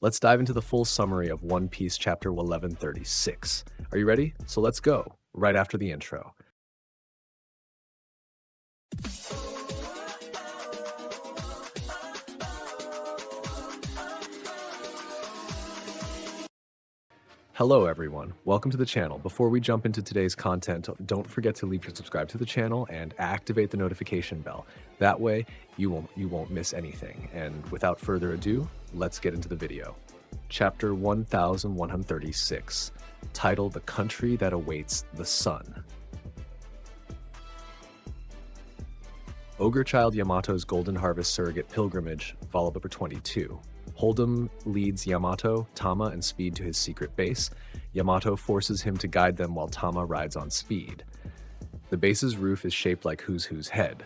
Let's dive into the full summary of One Piece chapter 1136. Are you ready? So let's go, right after the intro. Hello everyone, welcome to the channel. Before we jump into today's content, don't forget to leave your subscribe to the channel and activate the notification bell. That way, you won't miss anything. And without further ado, let's get into the video. Chapter 1136, titled The Country That Awaits the Sun. Ogre Child Yamato's Golden Harvest Surrogate Pilgrimage, Volume Number 22. Hold'em leads Yamato, Tama, and Speed to his secret base. Yamato forces him to guide them while Tama rides on Speed. The base's roof is shaped like Who's head.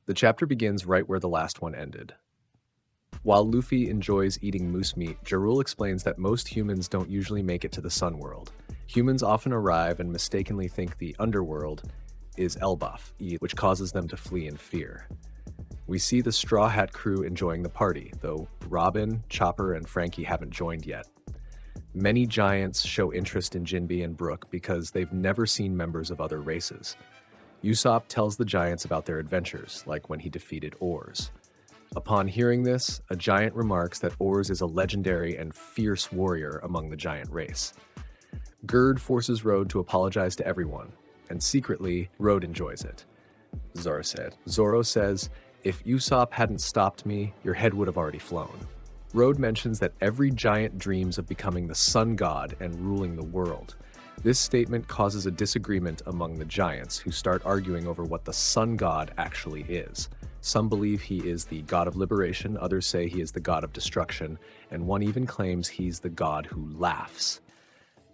The chapter begins right where the last one ended. While Luffy enjoys eating moose meat, Ja Rule explains that most humans don't usually make it to the Sun World. Humans often arrive and mistakenly think the underworld is Elbaf, which causes them to flee in fear. We see the Straw Hat crew enjoying the party, though Robin, Chopper, and Frankie haven't joined yet. Many giants show interest in Jinbe and Brook because they've never seen members of other races. Usopp tells the giants about their adventures, like when he defeated Oars. Upon hearing this, a giant remarks that Oars is a legendary and fierce warrior among the giant race. Gerd forces Road to apologize to everyone, and secretly, Road enjoys it. Zoro says, "If Usopp hadn't stopped me, your head would have already flown." Road mentions that every giant dreams of becoming the Sun God and ruling the world. This statement causes a disagreement among the giants, who start arguing over what the Sun God actually is. Some believe he is the god of liberation, others say he is the god of destruction, and one even claims he's the god who laughs.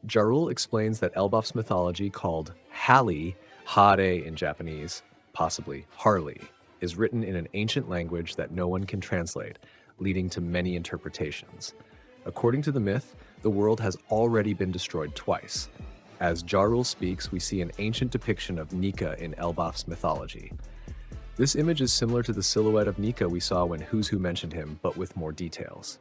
Ja Rule explains that Elbaf's mythology, called Hali, Hare in Japanese, possibly Harley, is written in an ancient language that no one can translate, leading to many interpretations. According to the myth, the world has already been destroyed twice. As Ja Rule speaks, we see an ancient depiction of Nika in Elbaf's mythology. This image is similar to the silhouette of Nika we saw when Who's Who mentioned him, but with more details.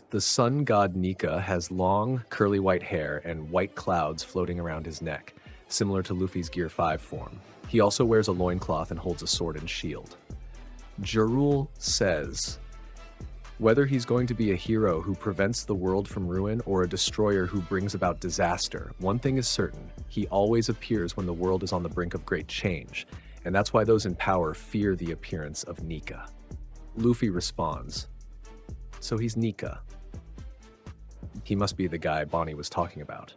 The Sun God Nika has long, curly white hair and white clouds floating around his neck, similar to Luffy's Gear 5 form. He also wears a loincloth and holds a sword and shield. Ja Rule says, whether he's going to be a hero who prevents the world from ruin or a destroyer who brings about disaster, one thing is certain: he always appears when the world is on the brink of great change, and that's why those in power fear the appearance of Nika. Luffy responds, "So he's Nika. He must be the guy Bonnie was talking about."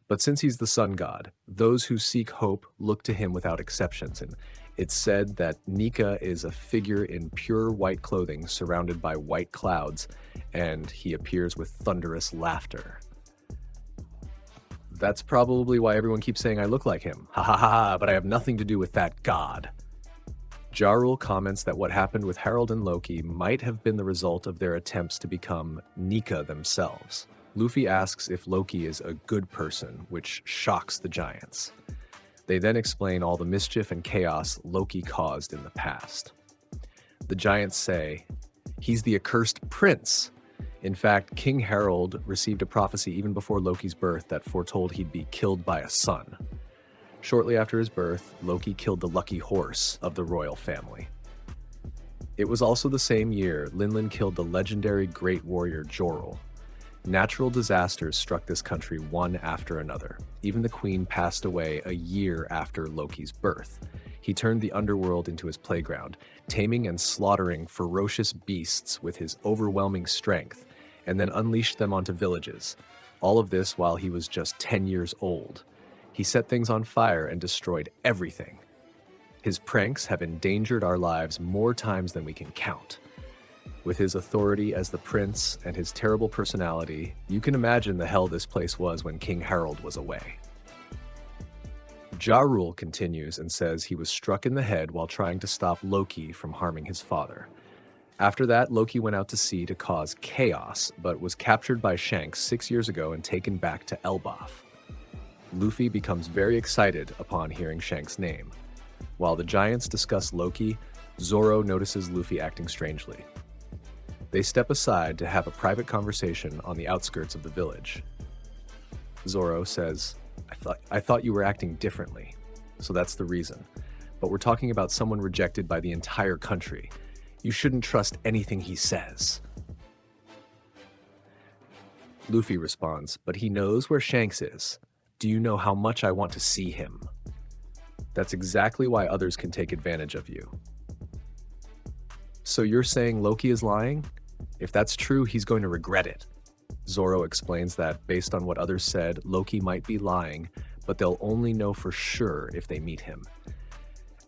But since he's the Sun God, those who seek hope look to him without exceptions, and it's said that Nika is a figure in pure white clothing surrounded by white clouds, and he appears with thunderous laughter. That's probably why everyone keeps saying I look like him. Ha ha ha, but I have nothing to do with that god. Ja Rule comments that what happened with Harold and Loki might have been the result of their attempts to become Nika themselves. Luffy asks if Loki is a good person, which shocks the giants. They then explain all the mischief and chaos Loki caused in the past. The giants say, "He's the accursed prince." In fact, King Harold received a prophecy even before Loki's birth that foretold he'd be killed by a sun. Shortly after his birth, Loki killed the lucky horse of the royal family. It was also the same year Linlin killed the legendary great warrior Jorel. Natural disasters struck this country one after another. Even the queen passed away a year after Loki's birth. He turned the underworld into his playground, taming and slaughtering ferocious beasts with his overwhelming strength, and then unleashed them onto villages. All of this while he was just 10 years old. He set things on fire and destroyed everything. His pranks have endangered our lives more times than we can count. With his authority as the prince and his terrible personality, you can imagine the hell this place was when King Harold was away. Ja Rule continues and says he was struck in the head while trying to stop Loki from harming his father. After that, Loki went out to sea to cause chaos, but was captured by Shanks 6 years ago and taken back to Elbaf. Luffy becomes very excited upon hearing Shanks' name. While the giants discuss Loki, Zoro notices Luffy acting strangely. They step aside to have a private conversation on the outskirts of the village. Zoro says, I thought you were acting differently, so that's the reason. But we're talking about someone rejected by the entire country. You shouldn't trust anything he says. Luffy responds, but he knows where Shanks is. Do you know how much I want to see him? That's exactly why others can take advantage of you. So you're saying Loki is lying? If that's true, he's going to regret it. Zoro explains that, based on what others said, Loki might be lying, but they'll only know for sure if they meet him.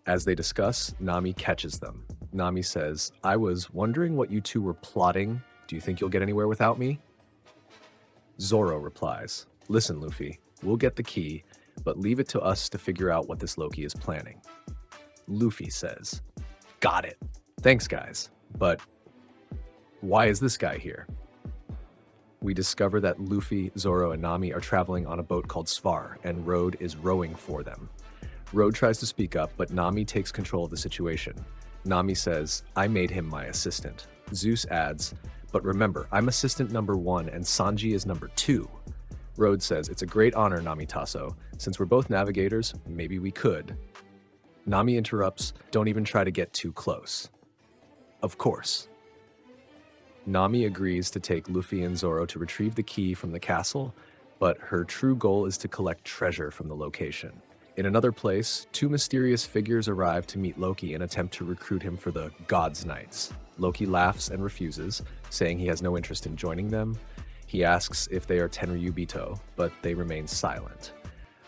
As they discuss, Nami catches them. Nami says, I was wondering what you two were plotting. Do you think you'll get anywhere without me? Zoro replies, listen, Luffy, we'll get the key, but leave it to us to figure out what this Loki is planning. Luffy says, got it. Thanks, guys. But why is this guy here? We discover that Luffy, Zoro, and Nami are traveling on a boat called Svar, and Road is rowing for them. Road tries to speak up, but Nami takes control of the situation. Nami says, I made him my assistant. Zeus adds, but remember, I'm assistant number 1 and Sanji is number 2. Road says, it's a great honor, Namitaso. Since we're both navigators, maybe we could. Nami interrupts, don't even try to get too close. Of course. Nami agrees to take Luffy and Zoro to retrieve the key from the castle, but her true goal is to collect treasure from the location. In another place, 2 mysterious figures arrive to meet Loki and attempt to recruit him for the God's Knights. Loki laughs and refuses, saying he has no interest in joining them. He asks if they are Tenryubito, but they remain silent.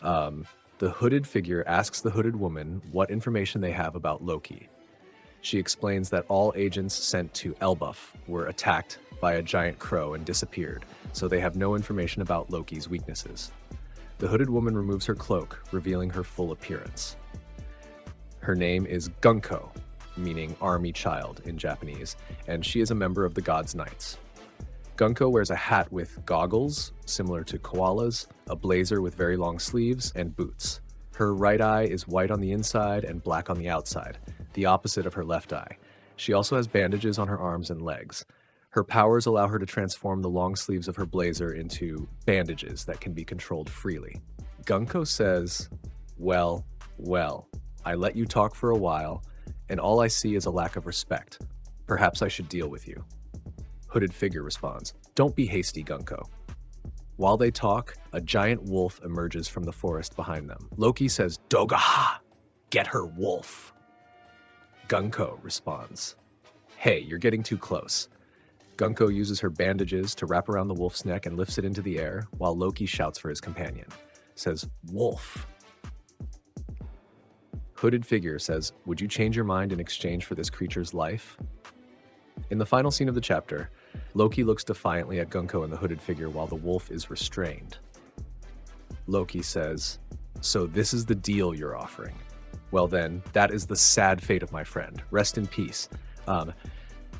The hooded figure asks the hooded woman what information they have about Loki. She explains that all agents sent to Elbaf were attacked by a giant crow and disappeared, so they have no information about Loki's weaknesses. The hooded woman removes her cloak, revealing her full appearance. Her name is Gunko, meaning army child in Japanese, and she is a member of the God's Knights. Gunko wears a hat with goggles, similar to koalas, a blazer with very long sleeves, and boots. Her right eye is white on the inside and black on the outside, the opposite of her left eye. She also has bandages on her arms and legs. Her powers allow her to transform the long sleeves of her blazer into bandages that can be controlled freely. Gunko says, well, I let you talk for a while, and all I see is a lack of respect. Perhaps I should deal with you. Hooded figure responds, don't be hasty, Gunko. While they talk, a giant wolf emerges from the forest behind them. Loki says, Dogaha! Get her, wolf! Gunko responds, hey, you're getting too close. Gunko uses her bandages to wrap around the wolf's neck and lifts it into the air, while Loki shouts for his companion. Says, wolf. Hooded figure says, would you change your mind in exchange for this creature's life? In the final scene of the chapter, Loki looks defiantly at Gunko and the hooded figure while the wolf is restrained. Loki says, so this is the deal you're offering. Well then, that is the sad fate of my friend. Rest in peace.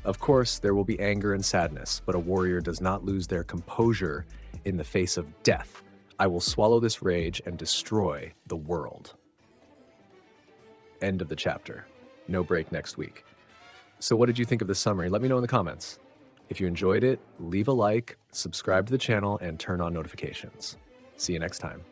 Of course, there will be anger and sadness, but a warrior does not lose their composure in the face of death. I will swallow this rage and destroy the world. End of the chapter. No break next week. So what did you think of this summary? Let me know in the comments. If you enjoyed it, leave a like, subscribe to the channel, and turn on notifications. See you next time.